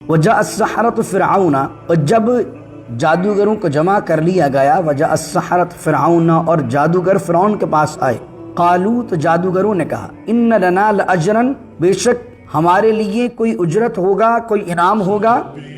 وجاء السحرۃ فرعون، اور جب جادوگروں کو جمع کر لیا گیا، وجاء السحرۃ فرعون، اور جادوگر فرعون کے پاس آئے، قالوا، تو جادوگروں نے کہا، ان لنا لاجرا، بے شک ہمارے لیے کوئی اجرت ہوگا، کوئی انعام ہوگا،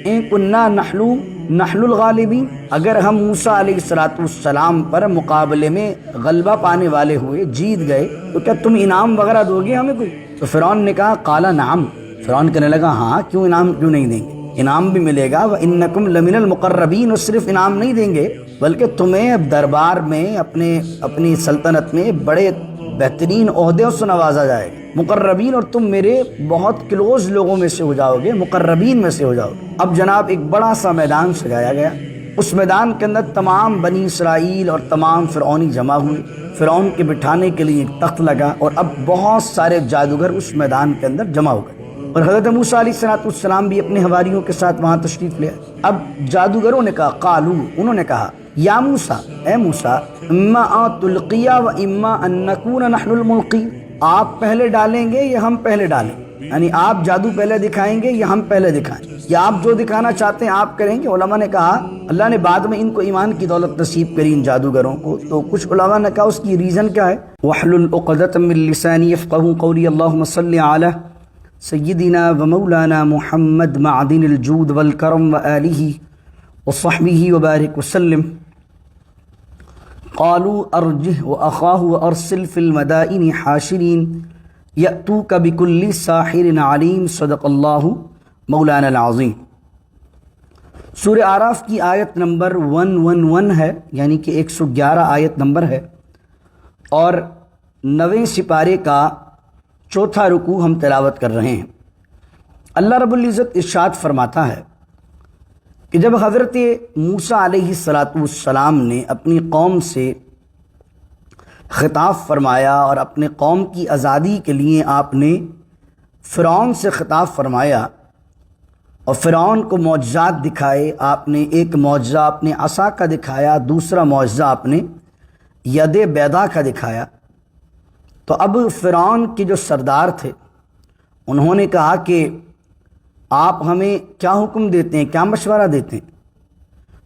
ان کنا نحن الغالبین، اگر ہم موسیٰ علیہ السلام پر مقابلے میں غلبہ پانے والے ہوئے، جیت گئے، تو کیا تم انعام وغیرہ دو گے ہمیں کوئی؟ تو فرعون نے کہا، قال نعم، فرعون کہنے لگا ہاں، کیوں انعام کیوں نہیں دیں گے، انعام بھی ملے گا، وَإِنَّكُمْ لَمِنَ الْمُقَرَّبِينَ، اور صرف انعام نہیں دیں گے بلکہ تمہیں دربار میں اپنی سلطنت میں بڑے بہترین عہدوں سے نوازا جائے گا، مقربین، اور تم میرے بہت کلوز لوگوں میں سے ہو جاؤ گے، مقربین میں سے ہو جاؤ گے۔ اب جناب ایک بڑا سا میدان سجایا گیا، اس میدان کے اندر تمام بنی اسرائیل اور تمام فرعونی جمع ہوئے، فرعون کے بٹھانے کے لیے ایک تخت لگا، اور اب بہت سارے جادوگر اس میدان کے اندر جمع ہو گئے، اور حضرت موسیٰ علیہ السلام بھی اپنے حواریوں کے ساتھ وہاں تشریف لے آئے۔ اب جادوگروں نے کہا، قالو، انہوں نے کہا، یا موسیٰ، اے موسیٰ، اما ان تلقی و اما ان نکون نحن الملقی، آپ پہلے ڈالیں گے یا ہم پہلے ڈالیں، یعنی آپ جادو پہلے دکھائیں گے یا ہم پہلے دکھائیں، یا آپ جو دکھانا چاہتے ہیں آپ کریں گے۔ علماء نے کہا اللہ نے بعد میں ان کو ایمان کی دولت نصیب کری ان جادوگروں کو، تو کچھ علماء نے کہا اس کی ریزن کیا ہے، وَاحْلُلْ عُقْدَةً مِّن لِّسَانِي يَفْقَهُوا قَوْلِي اللهم صل علی سیدنا و مولانا محمد معدن الجود والکرم وآلہ وصحبہ وبارک وسلم۔ قالوا ارجہ واخاہ وارسل فی المدائن حاشرین یأتوک بکل ساحر علیم، صدق اللہ مولانا العظیم۔ سورہ اعراف کی آیت نمبر 111 ہے، یعنی کہ 111 آیت نمبر ہے، اور 9ویں سپارے کا چوتھا رکوع ہم تلاوت کر رہے ہیں۔ اللہ رب العزت ارشاد فرماتا ہے کہ جب حضرت موسیٰ علیہ السلام نے اپنی قوم سے خطاب فرمایا اور اپنے قوم کی آزادی کے لیے آپ نے فرعون سے خطاب فرمایا اور فرعون کو معجزات دکھائے، آپ نے ایک معجزہ اپنے عصا کا دکھایا، دوسرا معجزہ آپ نے ید بیضا کا دکھایا، تو اب فرعون کے جو سردار تھے انہوں نے کہا کہ آپ ہمیں کیا حکم دیتے ہیں، کیا مشورہ دیتے ہیں؟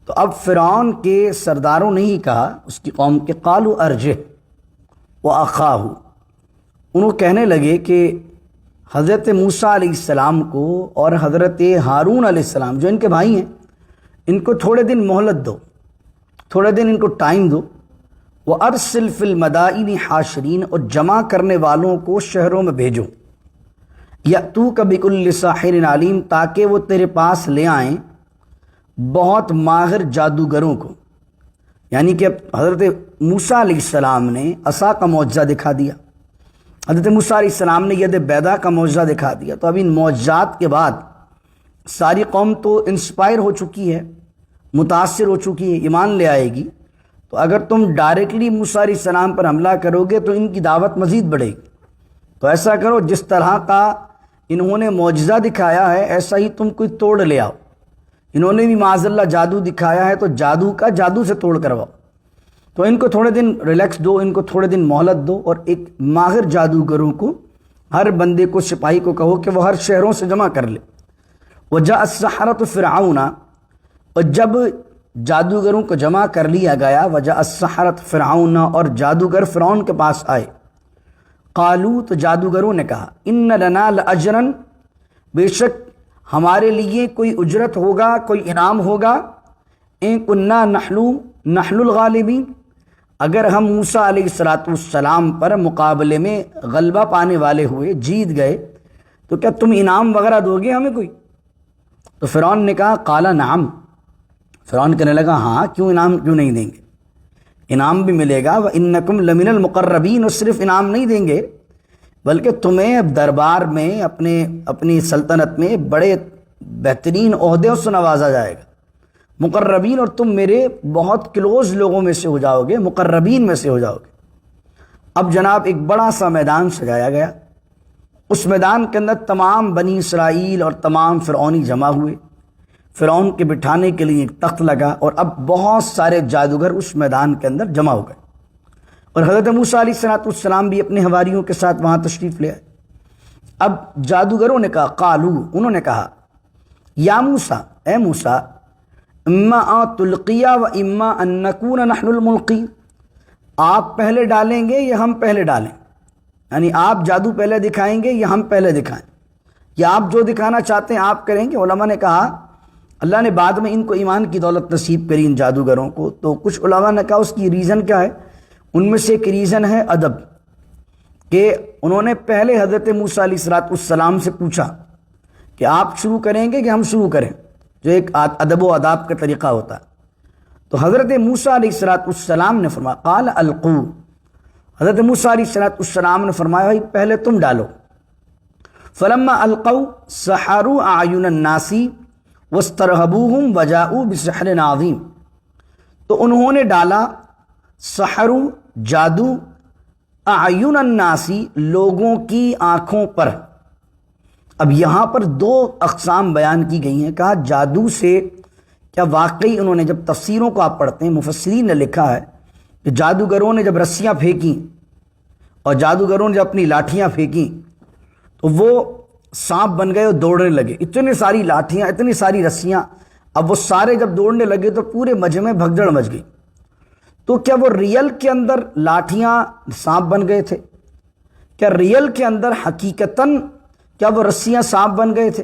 تو اب فرعون کے سرداروں نے ہی کہا، اس کی قوم کے، قالوا ارجہ واخاہ، انہوں کہنے لگے کہ حضرت موسیٰ علیہ السلام کو اور حضرت ہارون علیہ السلام جو ان کے بھائی ہیں، ان کو تھوڑے دن مہلت دو، تھوڑے دن ان کو ٹائم دو، وَأَرْسِلْ فِي الْمَدَائِنِ حَاشِرِينَ، اور جمع کرنے والوں کو شہروں میں بھیجو، یأتوک بکل ساحر علیم، تاکہ وہ تیرے پاس لے آئیں بہت ماہر جادوگروں کو، یعنی کہ حضرت موسیٰ علیہ السلام نے عصا کا معجزہ دکھا دیا، حضرت موسیٰ علیہ السلام نے ید بیضا کا معجزہ دکھا دیا، تو اب ان معجزات کے بعد ساری قوم تو انسپائر ہو چکی ہے، متاثر ہو چکی ہے، ایمان لے آئے گی، تو اگر تم ڈائریکٹلی موسیٰ علیہ السلام پر حملہ کرو گے تو ان کی دعوت مزید بڑھے گی، تو ایسا کرو جس طرح کا انہوں نے معجزہ دکھایا ہے ایسا ہی تم کوئی توڑ لے آؤ، انہوں نے بھی معاذ اللہ جادو دکھایا ہے تو جادو کا جادو سے توڑ کرواؤ، تو ان کو تھوڑے دن ریلیکس دو، ان کو تھوڑے دن مہلت دو، اور ایک ماہر جادوگروں کو، ہر بندے کو، سپاہی کو کہو کہ وہ ہر شہروں سے جمع کر لے۔ وجاء السحرۃ فرعون، اور جب جادوگروں کو جمع کر لیا گیا، وجاء السحرۃ فرعون، اور جادوگر فرعون کے پاس آئے، قالوا، تو جادوگروں نے کہا، ان لنا لاجرا، بے شک ہمارے لیے کوئی اجرت ہوگا، کوئی انعام ہوگا، ان کنا نحن الغالبین، اگر ہم موسیٰ علیہ السلام پر مقابلے میں غلبہ پانے والے ہوئے، جیت گئے، تو کیا تم انعام وغیرہ دو گے ہمیں کوئی؟ تو فرعون نے کہا، قال نعم، فرعون کہنے لگا ہاں، کیوں انعام کیوں نہیں دیں گے، انعام بھی ملے گا، وَإِنَّكُمْ لَمِنَ الْمُقَرَّبِينَ، اور صرف انعام نہیں دیں گے بلکہ تمہیں دربار میں اپنی سلطنت میں بڑے بہترین عہدوں سے نوازا جائے گا، مقربین، اور تم میرے بہت کلوز لوگوں میں سے ہو جاؤ گے، مقربین میں سے ہو جاؤ گے۔ اب جناب ایک بڑا سا میدان سجایا گیا، اس میدان کے اندر تمام بنی اسرائیل اور تمام فرعونی جمع ہوئے، فرعون کے بٹھانے کے لیے ایک تخت لگا، اور اب بہت سارے جادوگر اس میدان کے اندر جمع ہو گئے، اور حضرت موسیٰ علیہ السلام بھی اپنے حواریوں کے ساتھ وہاں تشریف لے آئے۔ اب جادوگروں نے کہا، قالو، انہوں نے کہا، یا موسیٰ، اے موسیٰ، اما ان تلقیا و اما ان نکون نحن الملقی، آپ پہلے ڈالیں گے یا ہم پہلے ڈالیں، یعنی آپ جادو پہلے دکھائیں گے یا ہم پہلے دکھائیں، یا آپ جو دکھانا چاہتے ہیں آپ کریں گے۔ علماء نے کہا اللہ نے بعد میں ان کو ایمان کی دولت نصیب کری ان جادوگروں کو، تو کچھ علماء نے کہا اس کی ریزن کیا ہے، ان میں سے ایک ریزن ہے ادب، کہ انہوں نے پہلے حضرت موسیٰ علیہ السلام سے پوچھا کہ آپ شروع کریں گے کہ ہم شروع کریں، جو ایک ادب و آداب کا طریقہ ہوتا ہے۔ تو حضرت موسیٰ علیہ السلام نے فرمایا قال القو، حضرت موسیٰ علیہ السلام نے فرمایا بھائی پہلے تم ڈالو۔ فلما القوا سحروا اعین الناس واسترهبوهم وجاءوا بسحر عظیم، تو انہوں نے ڈالا سحروا جادو، اعین الناس لوگوں کی آنکھوں پر۔ اب یہاں پر دو اقسام بیان کی گئی ہیں، کہا جادو سے کیا واقعی انہوں نے، جب تفسیروں کو آپ پڑھتے ہیں مفسرین نے لکھا ہے کہ جادوگروں نے جب رسیاں پھینکیں اور جادوگروں نے جب اپنی لاٹھیاں پھینکیں تو وہ سانپ بن گئے اور دوڑنے لگے، اتنی ساری لاٹھیاں، اتنی ساری رسیاں، اب وہ سارے جب دوڑنے لگے تو پورے مجمع میں بھگدڑ مچ گئی۔ تو کیا وہ ریل کے اندر لاٹھیاں سانپ بن گئے تھے؟ کیا ریل کے اندر حقیقتاً کیا وہ رسیاں سانپ بن گئے تھے؟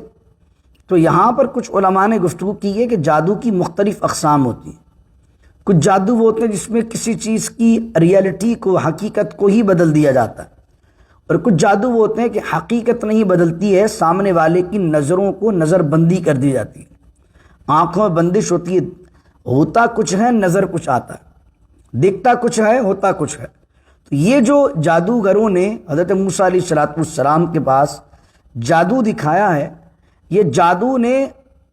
تو یہاں پر کچھ علماء نے گفتگو کی ہے کہ جادو کی مختلف اقسام ہوتی ہیں۔ کچھ جادو وہ ہوتے ہیں جس میں کسی چیز کی ریئلٹی کو، حقیقت کو ہی بدل دیا جاتا ہے، اور کچھ جادو وہ ہوتے ہیں کہ حقیقت نہیں بدلتی ہے، سامنے والے کی نظروں کو نظر بندی کر دی جاتی ہے، آنکھوں میں بندش ہوتی ہے، ہوتا کچھ ہے نظر کچھ آتا ہے، دکھتا کچھ ہے ہوتا کچھ ہے۔ تو یہ جو جادوگروں نے حضرت موسیٰ علیہ السلام کے پاس جادو دکھایا ہے، یہ جادو نے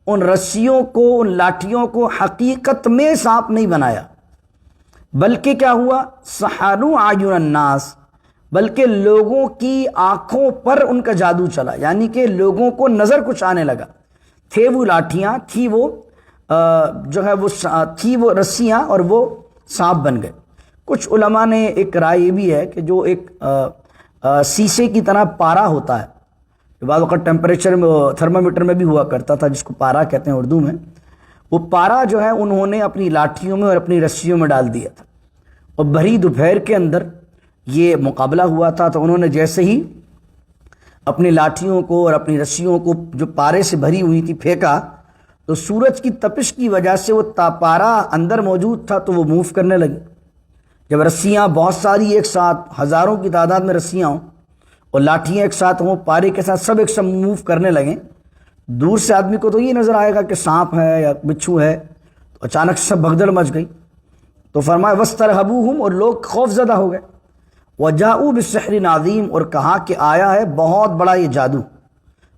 ان رسیوں کو، ان لاٹھیوں کو حقیقت میں سانپ نہیں بنایا، بلکہ کیا ہوا، سحروا اعین الناس، بلکہ لوگوں کی آنکھوں پر ان کا جادو چلا، یعنی کہ لوگوں کو نظر کچھ آنے لگا، تھے وہ لاٹھیاں، تھی وہ جو ہے وہ تھی وہ رسیاں، اور وہ سانپ بن گئے۔ کچھ علماء نے ایک رائے یہ بھی ہے کہ جو ایک سیسے کی طرح پارا ہوتا ہے، بعض وقت ٹیمپریچر میں تھرمامیٹر میں بھی ہوا کرتا تھا، جس کو پارا کہتے ہیں اردو میں، وہ پارا جو ہے انہوں نے اپنی لاٹھیوں میں اور اپنی رسیوں میں ڈال دیا تھا، اور بھری دوپہر کے اندر یہ مقابلہ ہوا تھا، تو انہوں نے جیسے ہی اپنی لاٹھیوں کو اور اپنی رسیوں کو جو پارے سے بھری ہوئی تھی پھینکا، تو سورج کی تپش کی وجہ سے وہ پارا اندر موجود تھا تو وہ موو کرنے لگی۔ جب رسیاں بہت ساری ایک ساتھ، ہزاروں کی تعداد میں رسیاں ہوں اور لاٹھیاں ایک ساتھ ہوں، پارے کے ساتھ سب ایک ساتھ موو کرنے لگیں، دور سے آدمی کو تو یہ نظر آئے گا کہ سانپ ہے یا بچھو ہے، تو اچانک سب بھگدڑ مچ گئی۔ تو فرمایا وَاسْتَرْهَبُوهُمْ، اور لوگ خوف زدہ ہو گئے، وَجَاءُوا بِسِحْرٍ عَظِيمٍ، اور کہا کہ آیا ہے بہت بڑا یہ جادو،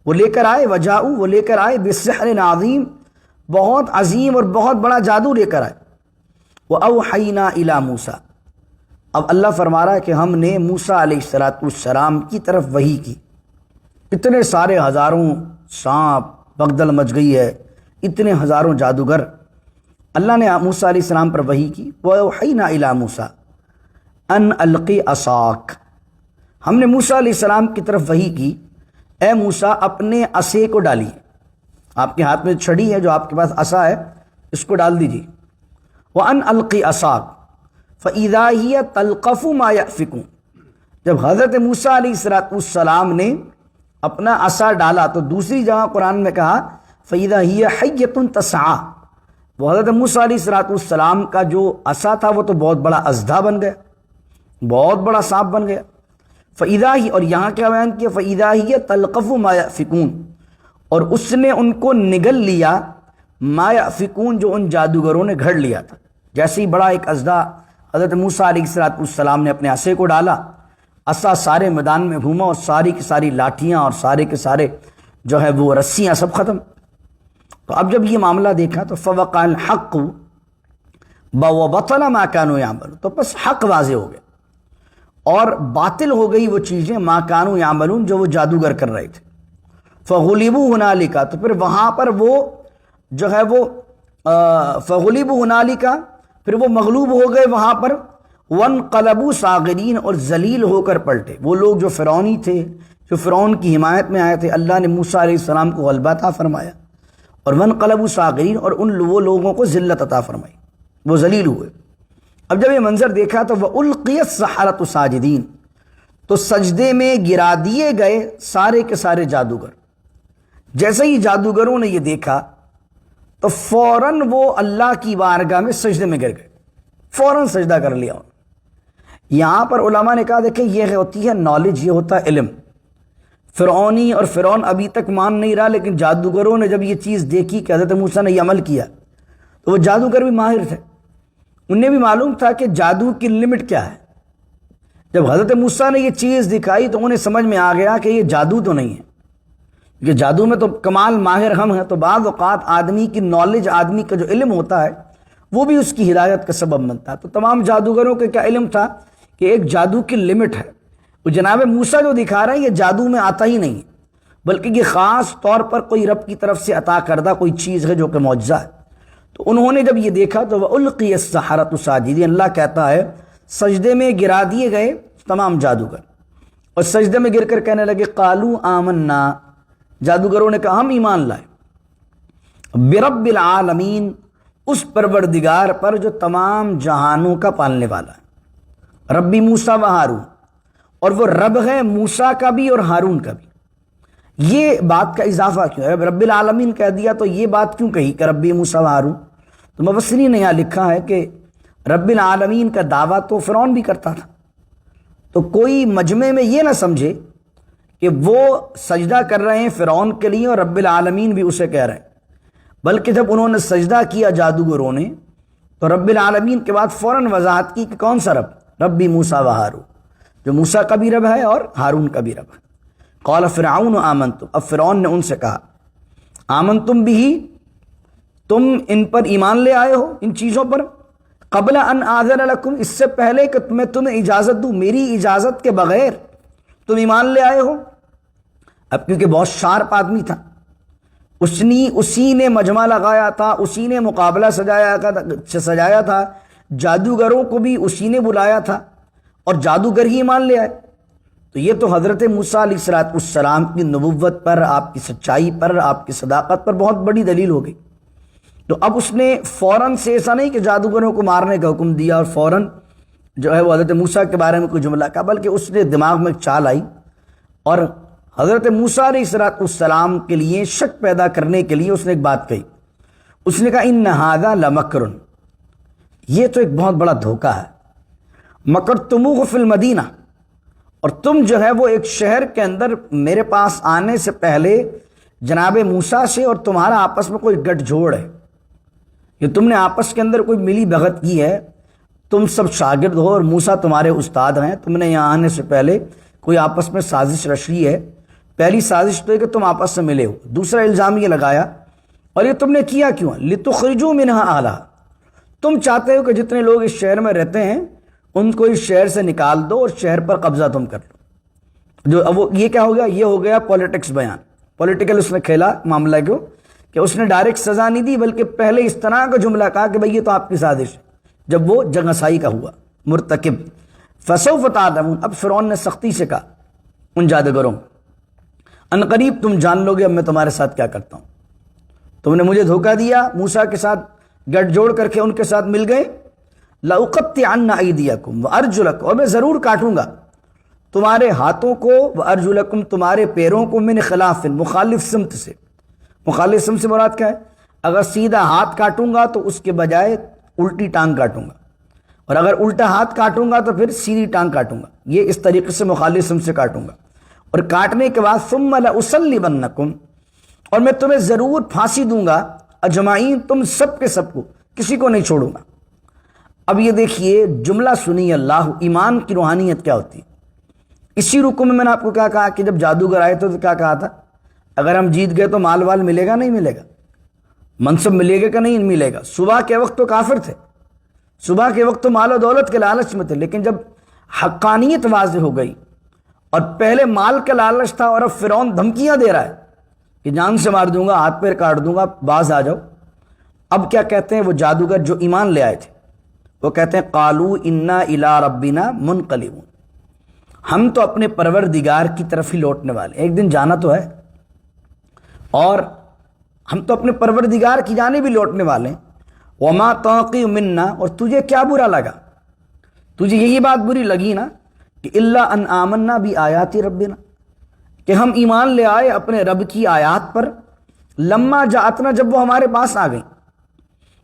وہ لے کر آئے، وَجَاءُوا، وہ لے کر آئے، بِسِحْرٍ عَظِيمٍ، بہت عظیم اور بہت بڑا جادو لے کر آئے۔ وَأَوْحَيْنَا إِلَى مُوسَىٰ، اب اللہ فرما رہا ہے کہ ہم نے موسیٰ علیہ السلام کی طرف وحی کی، اتنے سارے ہزاروں سانپ، بغدل مچ گئی ہے، اتنے ہزاروں جادوگر، اللہ نے موسیٰ علیہ السلام پر وحی کی۔ وَأَوْحَيْنَا إِلَى مُوسَىٰ أَنْ أَلْقِ عَصَاكَ، ہم نے موسیٰ علیہ السلام کی طرف وحی کی، اے موسیٰ اپنے عصے کو ڈالیے، آپ کے ہاتھ میں چھڑی ہے، جو آپ کے پاس عصا ہے، اس کو ڈال دیجیے۔ وَأَنْ أَلْقِ عَصَاكَ فَإِذَا هِيَ تَلْقَفُ مَا يَأْفِكُونَ، جب حضرت موسیٰ علیہ السلام نے اپنا عصا ڈالا تو دوسری جگہ قرآن میں کہا فَإِذَا هِيَ حَيَّةٌ تَسْعَىٰ، وہ حضرت موسیٰ علیہ السلام کا جو عصا تھا وہ تو بہت بڑا اژدھا بن گیا، بہت بڑا سانپ بن گیا۔ فَإِذَا هِيَ، اور یہاں کیا بیان کیا، فَإِذَا هِيَ تَلْقَفُ مَا يَأْفِكُونَ، اور اس نے ان کو نگل لیا، ما یأفکون، جو ان جادوگروں نے گھڑ لیا تھا۔ جیسے ہی بڑا ایک اژدھا حضرت موسیٰ علیہ السلام نے اپنے عصے کو ڈالا، عصا سارے میدان میں گھوما اور ساری کی ساری لاٹھیاں اور سارے کے سارے جو ہے وہ رسیاں سب ختم۔ تو اب جب یہ معاملہ دیکھا تو فوقع الحق وبطل ما كانوا يعملون، تو بس حق واضح ہو گیا اور باطل ہو گئی وہ چیزیں ما كانوا يعملون جو وہ جادوگر کر رہے تھے۔ فغلبوا هنالك، تو پھر وہاں پر وہ جو ہے وہ فغلبوا هنالك، پھر وہ مغلوب ہو گئے وہاں پر، وانقلبوا صاغرین، اور ذلیل ہو کر پلٹے۔ وہ لوگ جو فرعونی تھے، جو فرعون کی حمایت میں آئے تھے، اللہ نے موسیٰ علیہ السلام کو غلبہ عطا فرمایا، اور وانقلبوا صاغرین، اور وہ لوگوں کو ذلت عطا فرمائی، وہ ذلیل ہوئے۔ اب جب یہ منظر دیکھا تو وَأُلْقِيَ السَّحَرَةُ ساجدین، تو سجدے میں گرا دیے گئے سارے کے سارے جادوگر۔ جیسے ہی جادوگروں نے یہ دیکھا تو فوراً وہ اللہ کی بارگاہ میں سجدے میں گر گئے، فوراً سجدہ کر لیا۔ یہاں پر علماء نے کہا دیکھیں یہ ہوتی ہے نالج، یہ ہوتا ہے علم۔ فرعونی اور فرعون ابھی تک مان نہیں رہا، لیکن جادوگروں نے جب یہ چیز دیکھی کہ حضرت موسیٰ نے یہ عمل کیا تو وہ جادوگر بھی ماہر تھے، انہیں بھی معلوم تھا کہ جادو کی لمٹ کیا ہے۔ جب حضرت موسیٰ نے یہ چیز دکھائی تو انہیں سمجھ میں آ گیا کہ یہ جادو تو نہیں ہے، کہ جادو میں تو کمال ماہر ہم ہیں، تو بعض اوقات آدمی کی نالج، آدمی کا جو علم ہوتا ہے وہ بھی اس کی ہدایت کا سبب بنتا ہے۔ تو تمام جادوگروں کے کیا علم تھا کہ ایک جادو کی لمٹ ہے، وہ جناب موسیٰ جو دکھا رہے ہیں یہ جادو میں آتا ہی نہیں ہے، بلکہ یہ خاص طور پر کوئی رب کی طرف سے عطا کردہ کوئی چیز ہے جو کہ معجزہ ہے۔ تو انہوں نے جب یہ دیکھا تو وَأُلْقِيَ السَّحَرَةُ ساجدین، اللہ کہتا ہے سجدے میں گرا دیے گئے تمام جادوگر، اور سجدے میں گر کر کہنے لگے قَالُوا آمَنَّا، جادوگروں نے کہا ہم ایمان لائے، بِرَبِّ الْعَالَمِينَ، اس پروردگار پر جو تمام جہانوں کا پالنے والا ہے، ربی موسیٰ و ہارون، اور وہ رب ہے موسیٰ کا بھی اور ہارون کا بھی۔ یہ بات کا اضافہ کیوں ہے؟ رب العالمین کہہ دیا تو یہ بات کیوں کہی کہ ربی موسیٰ و ہارون؟ تو مفسرین نے یہاں لکھا ہے کہ رب العالمین کا دعویٰ تو فرعون بھی کرتا تھا، تو کوئی مجمع میں یہ نہ سمجھے کہ وہ سجدہ کر رہے ہیں فرعون کے لیے اور رب العالمین بھی اسے کہہ رہے ہیں، بلکہ جب انہوں نے سجدہ کیا جادوگروں نے تو رب العالمین کے بعد فوراً وضاحت کی کہ کون سا رب؟ ربی موسیٰ و ہارون، جو موسیٰ کا بھی رب ہے اور ہارون کا بھی رب ہے۔ قال فرعون آمنتم، اب فرعون نے ان سے کہا آمنتم بھی، تم ان پر ایمان لے آئے ہو، ان چیزوں پر، قبل ان آذن لکم، اس سے پہلے کہ میں تمہیں اجازت دوں، میری اجازت کے بغیر تم ایمان لے آئے ہو۔ اب کیونکہ بہت شارپ آدمی تھا، اسی نے مجمع لگایا تھا، اسی نے مقابلہ سجایا تھا، جادوگروں کو بھی اسی نے بلایا تھا، اور جادوگر ہی ایمان لے آئے، تو یہ تو حضرت موسیٰ علیہ السلام کی نبوت پر، آپ کی سچائی پر، آپ کی صداقت پر بہت بڑی دلیل ہو گئی۔ تو اب اس نے فوراً سے ایسا نہیں کہ جادوگروں کو مارنے کا حکم دیا اور فوراً جو ہے وہ حضرت موسیٰ کے بارے میں کوئی جملہ کہا، بلکہ اس نے دماغ میں ایک چال آئی اور حضرت موسیٰ علیہ السلام کے لیے شک پیدا کرنے کے لیے اس نے ایک بات کہی، اس نے کہا ان ھذا لمکر، یہ تو ایک بہت بڑا دھوکہ ہے، مکرتموہ فی المدینہ، اور تم جو ہے وہ ایک شہر کے اندر میرے پاس آنے سے پہلے جناب موسیٰ سے اور تمہارا آپس میں کوئی گٹھ جوڑ ہے، کہ تم نے آپس کے اندر کوئی ملی بھگت کی ہے، تم سب شاگرد ہو اور موسیٰ تمہارے استاد ہیں، تم نے یہاں آنے سے پہلے کوئی آپس میں سازش رچی ہے۔ پہلی سازش تو ہے کہ تم آپس سے ملے ہو، دوسرا الزام یہ لگایا، اور یہ تم نے کیا کیوں ہے؟ لتخرجوا منہا اہلہا، تم چاہتے ہو کہ جتنے لوگ اس شہر میں رہتے ہیں ان کو اس شہر سے نکال دو اور شہر پر قبضہ تم کر لو۔ جو اب یہ کیا ہو گیا؟ یہ ہو گیا پولیٹکس بیان، پولیٹیکل اس نے کھیلا معاملہ کو، کہ اس نے ڈائریکٹ سزا نہیں دی بلکہ پہلے اس طرح کا جملہ کہا کہ بھئی یہ تو آپ کی سازش ہے، جب وہ جنگسائی کا ہوا مرتکب۔ فسوف تعلمون، اب فرعون نے سختی سے کہا ان جادوگروں، ان قریب تم جان لو گے اب میں تمہارے ساتھ کیا کرتا ہوں، تم نے مجھے دھوکہ دیا، موسیٰ کے ساتھ گٹھ جوڑ کر کے ان کے ساتھ مل گئے، لأقطعن ایدیکم وارجلکم، اور میں ضرور کاٹوں گا تمہارے ہاتھوں کو، وارجلکم تمہارے پیروں کو، من خلاف مخالف سمت سے۔ مخالف سمت سے مراد کیا ہے؟ اگر سیدھا ہاتھ کاٹوں گا تو اس کے بجائے الٹی ٹانگ کاٹوں گا، اور اگر الٹا ہاتھ کاٹوں گا تو پھر سیدھی ٹانگ کاٹوں گا، یہ اس طریقے سے مخالف سمت سے کاٹوں گا، اور کاٹنے کے بعد ثم لأصلبنکم، اور میں تمہیں ضرور پھانسی دوں گا، اجمعین تم سب کے سب کو، کسی کو نہیں چھوڑوں گا۔ اب یہ دیکھیے جملہ سنی اللہ، ایمان کی روحانیت کیا ہوتی ہے۔ اسی رکوع میں نے آپ کو کیا کہا کہ جب جادوگر آئے تو کیا کہا تھا؟ اگر ہم جیت گئے تو مال وال ملے گا نہیں ملے گا، منصب ملے گا کہ نہیں ملے گا۔ صبح کے وقت تو کافر تھے، صبح کے وقت تو مال و دولت کے لالچ میں تھے، لیکن جب حقانیت واضح ہو گئی اور پہلے مال کا لالچ تھا اور اب فرعون دھمکیاں دے رہا ہے کہ جان سے مار دوں گا، ہاتھ پیر کاٹ دوں گا، باز آ جاؤ، اب کیا کہتے ہیں وہ جادوگر جو ایمان لے آئے تھے؟ وہ کہتے ہیں قالوا انا الی ربنا منقلبون، ہم تو اپنے پروردگار کی طرف ہی لوٹنے والے، ایک دن جانا تو ہے، اور ہم تو اپنے پروردگار کی جانب بھی لوٹنے والے ہیں. وما توقی منا، اور تجھے کیا برا لگا، تجھے یہی بات بری لگی نا کہ اللہ ان آمنا بھی آیات ربنا، کہ ہم ایمان لے آئے اپنے رب کی آیات پر. لما جاءتنا، جب وہ ہمارے پاس آ گئی،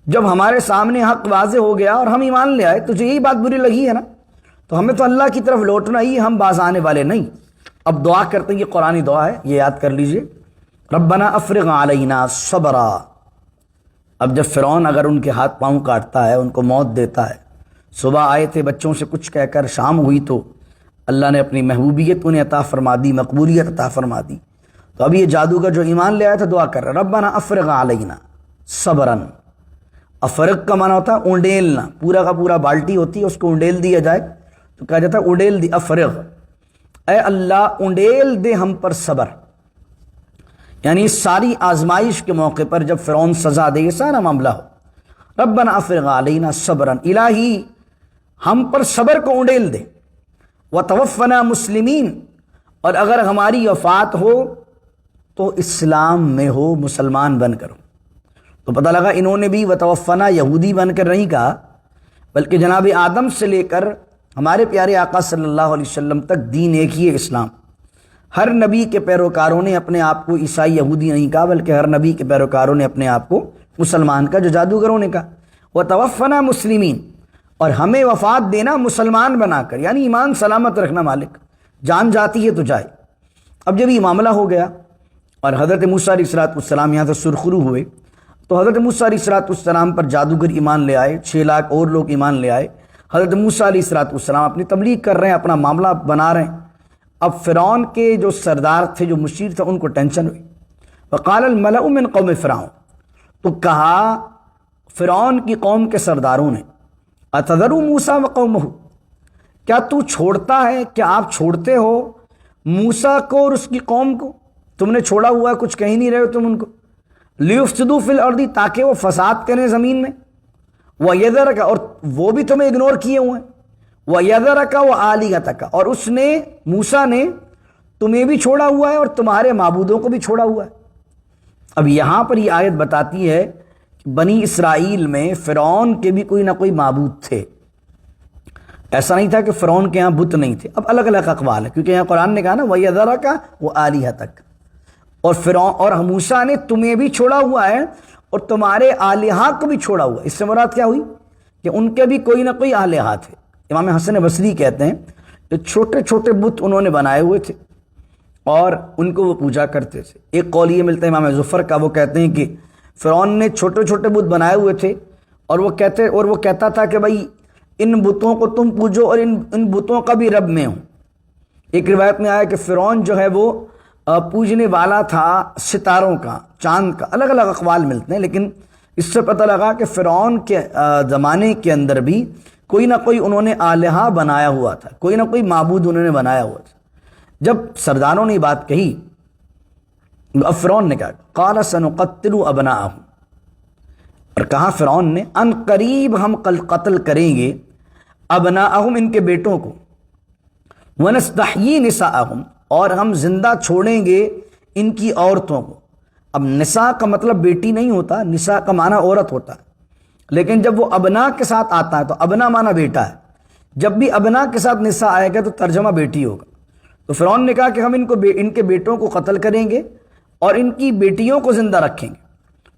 جب ہمارے سامنے حق واضح ہو گیا اور ہم ایمان لے آئے، تجھے یہی بات بری لگی ہے نا. تو ہمیں تو اللہ کی طرف لوٹنا ہی، ہم باز آنے والے نہیں. اب دعا کرتے ہیں، یہ قرآنی دعا ہے، یہ یاد کر لیجئے. ربنا افرغ علینا صبرا. اب جب فرعون اگر ان کے ہاتھ پاؤں کاٹتا ہے، ان کو موت دیتا ہے، صبح آئے تھے بچوں سے کچھ کہہ کر، شام ہوئی تو اللہ نے اپنی محبوبیت انہیں عطا فرما دی، مقبولیت عطا فرما دی. تو اب یہ جادوگر جو ایمان لے آیا تھا دعا کر رہا، ربنا افرغ علینا صبرن. افرغ کا معنی ہوتا ہے اونڈیلنا، پورا کا پورا بالٹی ہوتی ہے اس کو اونڈیل دیا جائے تو کہا جاتا ہے اونڈیل دی. افرغ، اے اللہ اونڈیل دے ہم پر صبر. یعنی اس ساری آزمائش کے موقع پر جب فرعون سزا دے، یہ سارا معاملہ ہو، ربنا افرغ علینا صبرن، الہی ہم پر صبر کو اونڈیل دے. وتوفنا مسلمین، اور اگر ہماری وفات ہو تو اسلام میں ہو، مسلمان بن کر ہو. تو پتہ لگا انہوں نے بھی وتوفنا یہودی بن کر نہیں کہا، بلکہ جناب آدم سے لے کر ہمارے پیارے آقا صلی اللہ علیہ وسلم تک دین ایک ہی ہے، اسلام. ہر نبی کے پیروکاروں نے اپنے آپ کو عیسائی یہودی نہیں کہا، بلکہ ہر نبی کے پیروکاروں نے اپنے آپ کو مسلمان کا، جو جادوگروں نے کہا. وتوفنا مسلمین، اور ہمیں وفات دینا مسلمان بنا کر، یعنی ایمان سلامت رکھنا مالک، جان جاتی ہے تو جائے. اب جب یہ معاملہ ہو گیا اور حضرت موسیٰ علیہ السلام یہاں سے سرخرو ہوئے، تو حضرت موسیٰ علیہ السلام پر جادوگر ایمان لے آئے، 6 لاکھ اور لوگ ایمان لے آئے. حضرت موسیٰ علیہ السلام اپنی تبلیغ کر رہے ہیں، اپنا معاملہ بنا رہے ہیں. اب فرعون کے جو سردار تھے، جو مشیر تھے، ان کو ٹینشن ہوئی. وقال الملأ من قوم فرعون، تو کہا فرعون کی قوم کے سرداروں نے، اتذر موسیٰ وقومہ، کیا تو چھوڑتا ہے، کیا آپ چھوڑتے ہو موسیٰ کو اور اس کی قوم کو؟ تم نے چھوڑا ہوا ہے، کچھ کہہ نہیں رہے ہو تم ان کو. لیفسدوا فی الارض، تاکہ وہ فساد کریں زمین میں. وَيَذَرَكَ، اور وہ بھی تمہیں اگنور کیے ہوئے ہیں. وَيَذَرَكَ وَآلِهَتَكَ، اور اس نے موسیٰ نے تمہیں بھی چھوڑا ہوا ہے اور تمہارے معبودوں کو بھی چھوڑا ہوا ہے. اب یہاں پر یہ آیت بتاتی ہے کہ بنی اسرائیل میں فرعون کے بھی کوئی نہ کوئی معبود تھے. ایسا نہیں تھا کہ فرعون کے ہاں بت نہیں تھے. اب الگ الگ اقوال ہے، کیونکہ یہاں قرآن نے کہا نا وَيَذَرَكَ وَآلِهَتَكَ، اور فرعون اور موسیٰ نے تمہیں بھی چھوڑا ہوا ہے اور تمہارے آلہہ کو بھی چھوڑا ہوا ہے. اس سے مراد کیا ہوئی کہ ان کے بھی کوئی نہ کوئی آلہہ تھے. امام حسن بصری کہتے ہیں کہ چھوٹے چھوٹے بت انہوں نے بنائے ہوئے تھے اور ان کو وہ پوجا کرتے تھے. ایک قول یہ ملتا ہے امام ظفر کا، وہ کہتے ہیں کہ فرعون نے چھوٹے چھوٹے بت بنائے ہوئے تھے اور وہ کہتا تھا کہ بھائی ان بتوں کو تم پوجو اور ان بتوں کا بھی رب میں ہوں. ایک روایت میں آیا کہ فرعون جو ہے وہ پوجنے والا تھا ستاروں کا، چاند کا. الگ الگ اقوال ملتے ہیں، لیکن اس سے پتہ لگا کہ فرعون کے زمانے کے اندر بھی کوئی نہ کوئی انہوں نے آلہہ بنایا ہوا تھا، کوئی نہ کوئی معبود انہوں نے بنایا ہوا تھا. جب سرداروں نے یہ بات کہی، اب فرعون نے کہا قال سنقتل ابناءہم، اور کہا فرعون نے ان قریب ہم قتل کریں گے ابناءہم، ان کے بیٹوں کو، ونستحیی نساءہم، اور ہم زندہ چھوڑیں گے ان کی عورتوں کو. اب نساء کا مطلب بیٹی نہیں ہوتا، نساء کا معنی عورت ہوتا ہے، لیکن جب وہ ابنا کے ساتھ آتا ہے تو ابنا معنی بیٹا ہے. جب بھی ابنا کے ساتھ نساء آئے گا تو ترجمہ بیٹی ہوگا. تو فرعون نے کہا کہ ہم ان کے بیٹوں کو قتل کریں گے اور ان کی بیٹیوں کو زندہ رکھیں گے.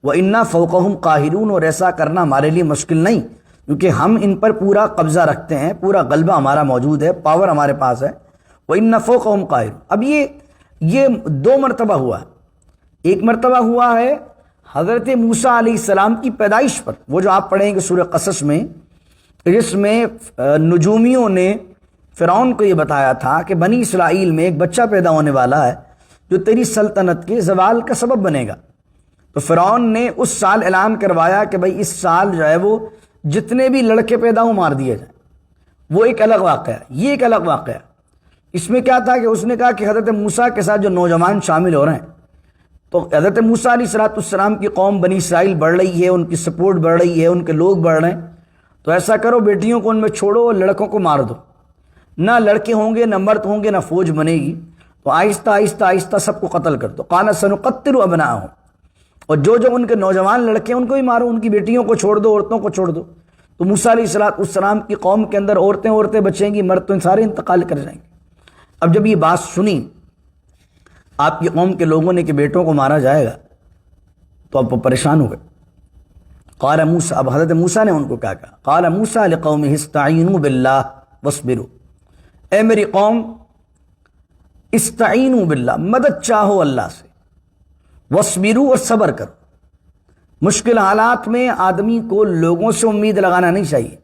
وَإِنَّا فَوْقَهُمْ قَاهِرُونَ، اور ایسا کرنا ہمارے لیے مشکل نہیں، کیونکہ ہم ان پر پورا قبضہ رکھتے ہیں، پورا غلبہ ہمارا موجود ہے، پاور ہمارے پاس ہے. وَإِنَّا فَوْقَهُمْ قَاهِرُونَ. اب یہ 2 مرتبہ ہوا ہے. ایک مرتبہ ہوا ہے حضرت موسیٰ علیہ السلام کی پیدائش پر، وہ جو آپ پڑھیں گے سورہ قصص میں، جس میں نجومیوں نے فرعون کو یہ بتایا تھا کہ بنی اسرائیل میں ایک بچہ پیدا ہونے والا ہے جو تیری سلطنت کے زوال کا سبب بنے گا. تو فرعون نے اس سال اعلان کروایا کہ بھائی اس سال جو ہے وہ جتنے بھی لڑکے پیدا ہوں مار دیے جائیں. وہ ایک الگ واقعہ، یہ ایک الگ واقعہ. اس میں کیا تھا کہ اس نے کہا کہ حضرت موسیٰ کے ساتھ جو نوجوان شامل ہو رہے ہیں، تو حضرت موسیٰ علیہ السلام کی قوم بنی اسرائیل بڑھ رہی ہے، ان کی سپورٹ بڑھ رہی ہے، ان کے لوگ بڑھ رہے ہیں، تو ایسا کرو بیٹیوں کو ان میں چھوڑو اور لڑکوں کو مار دو. نہ لڑکے ہوں گے، نہ مرد ہوں گے، نہ فوج بنے گی. تو آہستہ آہستہ آہستہ سب کو قتل کر دو. قال سنقتل ابناءہم، اور جو ان کے نوجوان لڑکے ہیں ان کو بھی مارو، ان کی بیٹیوں کو چھوڑ دو، عورتوں کو چھوڑ دو۔ تو موسیٰ علیہ السلام کی قوم کے اندر عورتیں بچیں گی، مرد تو سارے انتقال کر جائیں گے۔ اب جب یہ بات سنی آپ کی قوم کے لوگوں نے کہ بیٹوں کو مارا جائے گا، تو اب وہ پریشان ہو گئے۔ قال موسیٰ، اب حضرت موسیٰ نے ان کو کیا کہا؟ قال موسیٰ لقومہ استعینوا باللہ واصبروا، اے میری قوم استعینوا باللہ، مدد چاہو اللہ سے، واصبروا، اور صبر کرو۔ مشکل حالات میں آدمی کو لوگوں سے امید لگانا نہیں چاہیے۔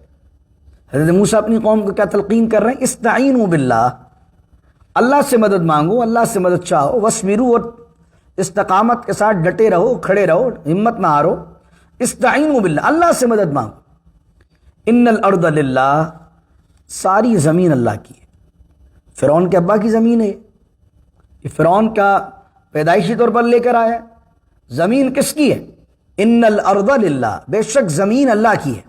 حضرت موسیٰ اپنی قوم کو کیا تلقین کر رہے ہیں؟ استعینوا باللہ، اللہ سے مدد مانگو، اللہ سے مدد چاہو، واصبروا، اور استقامت کے ساتھ ڈٹے رہو، کھڑے رہو، ہمت نہ ہارو۔ استعینوا باللہ، اللہ سے مدد مانگو۔ ان الارض للہ، ساری زمین اللہ کی ہے۔ فرعون کے ابا کی زمین ہے یہ فرعون کا پیدائشی طور پر لے کر آیا ہے۔ زمین کس کی ہے؟ ان الارض للہ، بے شک زمین اللہ کی ہے۔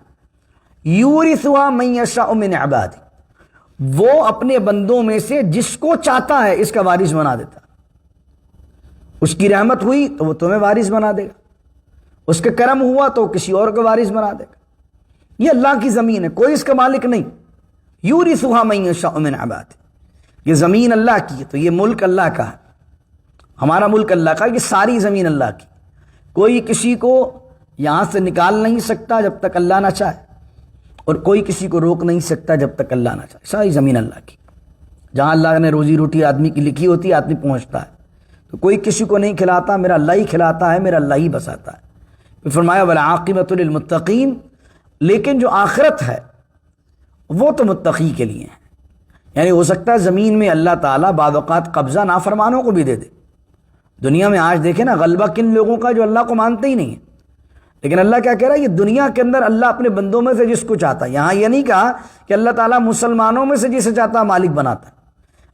یورثها من یشاء من عبادہ، وہ اپنے بندوں میں سے جس کو چاہتا ہے اس کا وارث بنا دیتا۔ اس کی رحمت ہوئی تو وہ تمہیں وارث بنا دے گا، اس کے کرم ہوا تو کسی اور کو وارث بنا دے گا۔ یہ اللہ کی زمین ہے، کوئی اس کا مالک نہیں۔ یورثها من یشاء من عبادہ، یہ زمین اللہ کی ہے، تو یہ ملک اللہ کا ہے، ہمارا ملک اللہ کا، یہ ساری زمین اللہ کی۔ کوئی کسی کو یہاں سے نکال نہیں سکتا جب تک اللہ نہ چاہے، اور کوئی کسی کو روک نہیں سکتا جب تک اللہ نہ چاہے۔ ساری زمین اللہ کی، جہاں اللہ نے روزی روٹی آدمی کی لکھی ہوتی ہے آدمی پہنچتا ہے، تو کوئی کسی کو نہیں کھلاتا، میرا اللہ ہی کھلاتا ہے، میرا اللہ ہی بساتا ہے۔ پھر فرمایا والعاقبۃ للمتقین، لیکن جو آخرت ہے وہ تو متقی کے لیے ہے۔ یعنی ہو سکتا ہے زمین میں اللہ تعالیٰ بعض اوقات قبضہ نافرمانوں کو بھی دے دے۔ دنیا میں آج دیکھیں نا غلبہ کن لوگوں کا جو اللہ کو مانتے ہی نہیں ہیں، لیکن اللہ کیا کہہ رہا ہے؟ یہ دنیا کے اندر اللہ اپنے بندوں میں سے جس کو چاہتا ہے، یہاں یہ نہیں کہا کہ اللہ تعالیٰ مسلمانوں میں سے جسے چاہتا ہے مالک بناتا ہے،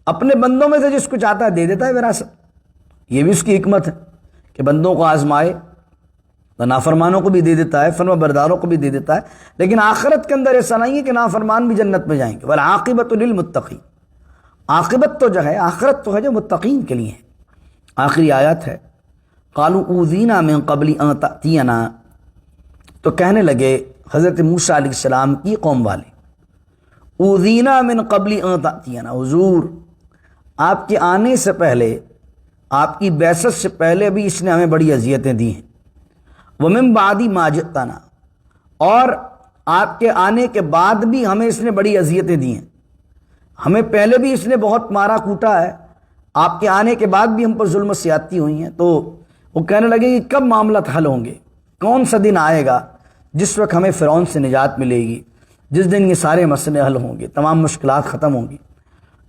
اپنے بندوں میں سے جس کو چاہتا ہے دے دیتا ہے وراثت۔ یہ بھی اس کی حکمت ہے کہ بندوں کو آزمائے، تو نافرمانوں کو بھی دے دیتا ہے، فرما برداروں کو بھی دے دیتا ہے، لیکن آخرت کے اندر ایسا نہیں ہے کہ نافرمان بھی جنت میں جائیں گے۔ والعاقبۃ للمتقین، عاقبت تو جو ہے، آخرت تو ہے جو متقین کے لیے ہے۔ آخری آیت ہے قالوا اوذینا من قبل ان تأتینا، تو کہنے لگے حضرت موسیٰ علیہ السلام کی قوم والے، اوذینا من قبل ان تأتینا، حضور آپ کے آنے سے پہلے، آپ کی بعثت سے پہلے بھی اس نے ہمیں بڑی اذیتیں دی ہیں۔ ومن بعد ما جئتنا، اور آپ کے آنے کے بعد بھی ہمیں اس نے بڑی اذیتیں دی ہیں، ہمیں پہلے بھی اس نے بہت مارا کوٹا ہے، آپ کے آنے کے بعد بھی ہم پر ظلم و زیادتی ہوئی ہیں۔ تو وہ کہنے لگے کہ کب معاملات حل ہوں گے، کون سا دن آئے گا جس وقت ہمیں فرعون سے نجات ملے گی، جس دن یہ سارے مسئلے حل ہوں گے، تمام مشکلات ختم ہوں گی۔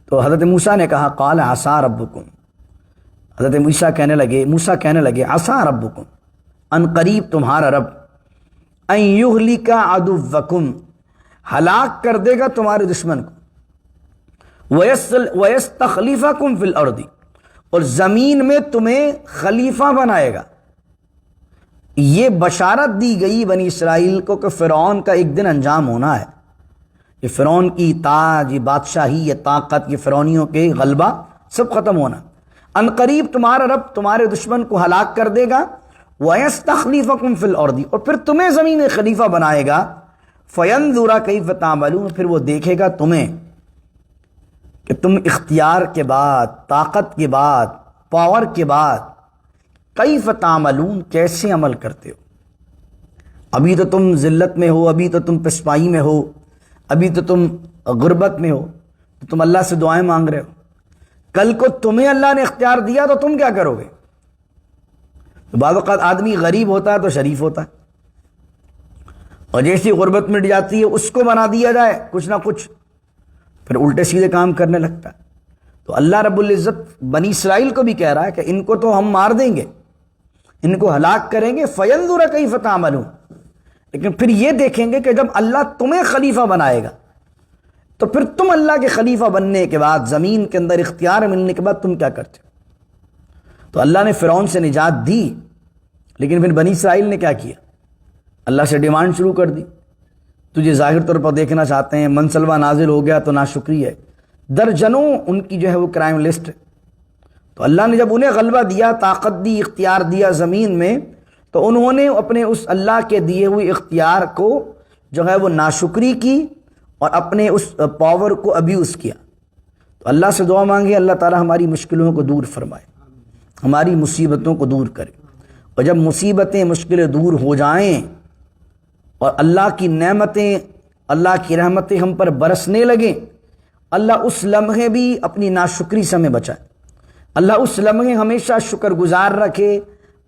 تو حضرت موسیٰ نے کہا قال عسیٰ ربکم، حضرت موسیٰ کہنے لگے عسیٰ ربکم، ان قریب تمہارا رب، ان یہلک عدوکم، ہلاک کر دے گا تمہارے دشمن کو، وَيَسْتَخْلِفَكُمْ فِي الْأَرْضِ، اور زمین میں تمہیں خلیفہ بنائے گا۔ یہ بشارت دی گئی بنی اسرائیل کو کہ فرعون کا ایک دن انجام ہونا ہے، یہ فرعون کی تاج، یہ بادشاہی، یہ طاقت، یہ فرعونیوں کے غلبہ سب ختم ہونا۔ ان قریب تمہارا رب تمہارے دشمن کو ہلاک کر دے گا، وَيَسْتَخْلِفَكُمْ فِي الْأَرْضِ، اور پھر تمہیں زمین میں خلیفہ بنائے گا، فَيَنْظُرَ كَيْفَ تَعْمَلُونَ، پھر وہ دیکھے گا تمہیں کہ تم اختیار کے بعد، طاقت کے بعد، پاور کے بعد کیف تعملون، کیسے عمل کرتے ہو۔ ابھی تو تم ذلت میں ہو، ابھی تو تم پسپائی میں ہو، ابھی تو تم غربت میں ہو، تو تم اللہ سے دعائیں مانگ رہے ہو، کل کو تمہیں اللہ نے اختیار دیا تو تم کیا کرو گے؟ تو بعض اوقات آدمی غریب ہوتا ہے تو شریف ہوتا ہے، اور جیسی غربت مٹ جاتی ہے اس کو بنا دیا جائے کچھ نہ کچھ، پھر الٹے سیدھے کام کرنے لگتا ہے۔ تو اللہ رب العزت بنی اسرائیل کو بھی کہہ رہا ہے کہ ان کو تو ہم مار دیں گے، ان کو ہلاک کریں گے، فَيَنْظُرَ كَيْفَ تَعْمَلُونَ، لیکن پھر یہ دیکھیں گے کہ جب اللہ تمہیں خلیفہ بنائے گا تو پھر تم اللہ کے خلیفہ بننے کے بعد، زمین کے اندر اختیار ملنے کے بعد تم کیا کرتے ہو۔ تو اللہ نے فرعون سے نجات دی، لیکن پھر بنی اسرائیل نے کیا کیا؟ اللہ سے ڈیمانڈ شروع کر دی، تجھے ظاہر طور پر دیکھنا چاہتے ہیں، منصلبہ نازل ہو گیا تو ناشکری ہے، درجنوں ان کی جو ہے وہ کرائم لسٹ ہے۔ تو اللہ نے جب انہیں غلبہ دیا، طاقت دی، اختیار دیا زمین میں، تو انہوں نے اپنے اس اللہ کے دیے ہوئے اختیار کو جو ہے وہ ناشکری کی اور اپنے اس پاور کو ابیوز کیا۔ تو اللہ سے دعا مانگے اللہ تعالیٰ ہماری مشکلوں کو دور فرمائے، ہماری مصیبتوں کو دور کرے، اور جب مصیبتیں مشکلیں دور ہو جائیں اور اللہ کی نعمتیں، اللہ کی رحمتیں ہم پر برسنے لگیں، اللہ اس لمحے بھی اپنی ناشکری سے ہمیں بچائے، اللہ اس لمحے ہمیشہ شکر گزار رکھے،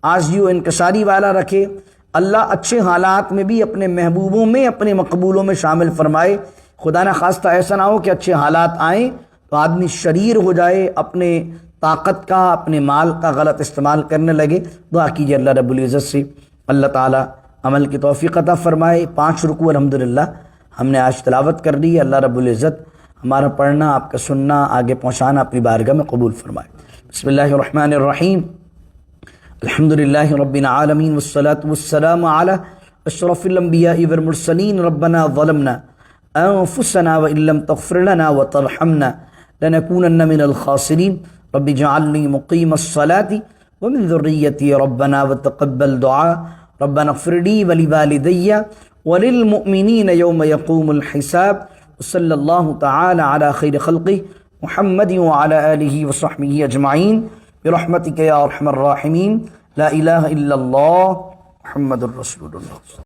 عاجزی و انکساری والا رکھے، اللہ اچھے حالات میں بھی اپنے محبوبوں میں، اپنے مقبولوں میں شامل فرمائے۔ خدا نہ خواستہ ایسا نہ ہو کہ اچھے حالات آئیں تو آدمی شریر ہو جائے، اپنے طاقت کا، اپنے مال کا غلط استعمال کرنے لگے۔ دعا کیجیے اللہ رب العزت سے اللہ تعالیٰ عمل کی توفیق عطا فرمائے۔ 5 رکوع الحمدللہ ہم نے آج تلاوت کر لی۔ اللہ رب العزت ہمارا پڑھنا، آپ کا سننا، آگے پہنچانا اپنی بارگاہ میں قبول فرمائے۔ بسم اللہ الرحمن الرحیم، الحمدللہ رب العالمین والصلاة والسلام علی اشرف الانبیاء والمرسلین۔ ربنا ظلمنا انفسنا وان لم تغفر لنا وترحمنا لنكونن من الخاسرین۔ رب اجعلنی مقیم الصلاة ومن ذریتی ربنا وتقبل دعاء۔ ربنا اغفر لی ولوالدی وللمؤمنین یوم یقوم الحساب۔ صلی اللہ تعالی علی خیر خلقہ محمد وعلی آلہ وصحبہ اجمعین برحمتک یا ارحم الراحمین۔ لا الہ الا اللہ محمد الرسول اللہ۔